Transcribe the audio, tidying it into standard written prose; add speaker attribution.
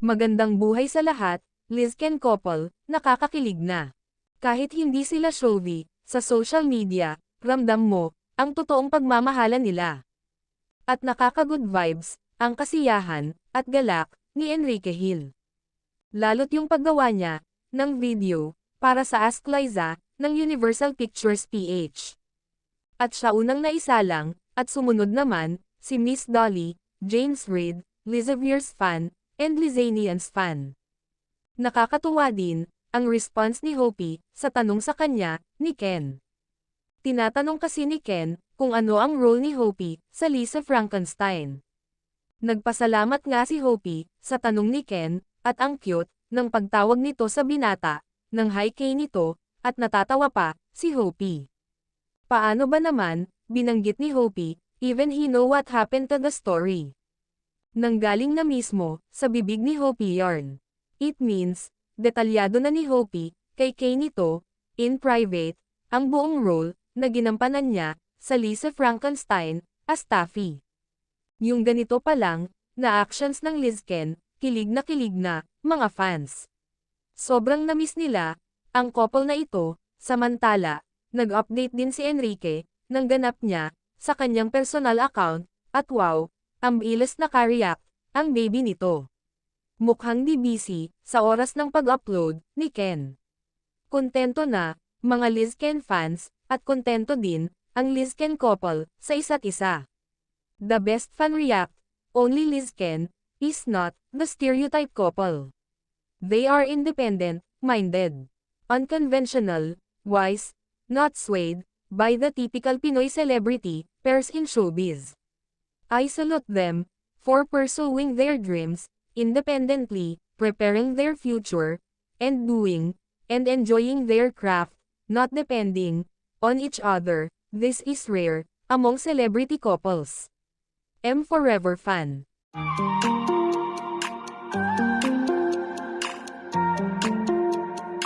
Speaker 1: Magandang buhay sa lahat, Liz-Ken couple, nakakakilig na. Kahit hindi sila showy, sa social media, ramdam mo, ang totoong pagmamahalan nila. At nakaka-good vibes, ang kasiyahan, at galak, ni Enrique Hill. Lalo't yung paggawa niya, ng video, para sa Ask Liza, ng Universal Pictures PH. At siya unang naisalang, at sumunod naman, si Miss Dolly, James Reid, Lizaviers fan, and Lizanians fan. Nakakatuwa din, ang response ni Hopi, sa tanong sa kanya, ni Ken. Tinatanong kasi ni Ken, kung ano ang role ni Hopi, sa Lisa Frankenstein. Nagpasalamat nga si Hopi, sa tanong ni Ken, at ang cute, ng pagtawag nito sa binata, ng high K nito, at natatawa pa, si Hopi. Paano ba naman, binanggit ni Hopi, even he know what happened to the story. Nanggaling na mismo, sa bibig ni Hopi yarn. It means, detalyado na ni Hopi, kay Kay nito, in private, ang buong role, na ginampanan niya, sa Lisa Frankenstein, as Taffy. Yung ganito pa lang, na actions ng Liz-Ken, kilig na, mga fans. Sobrang namiss nila, ang couple na ito, samantala, nag-update din si Enrique, ng ganap niya, sa kanyang personal account, at wow, ang bilis na ka-react, ang baby nito. Mukhang di busy, sa oras ng pag-upload, ni Ken. Kontento na, mga Liz-Ken fans, at kontento din, ang Liz-Ken couple, sa isa't isa. The best fan react, only Liz-Ken, is not, the stereotype couple. They are independent, minded, unconventional, wise, not swayed, by the typical Pinoy celebrity, pairs in showbiz. I salute them, for pursuing their dreams, independently, preparing their future, and doing, and enjoying their craft, not depending, on each other. This is rare, among celebrity couples. M Forever fan.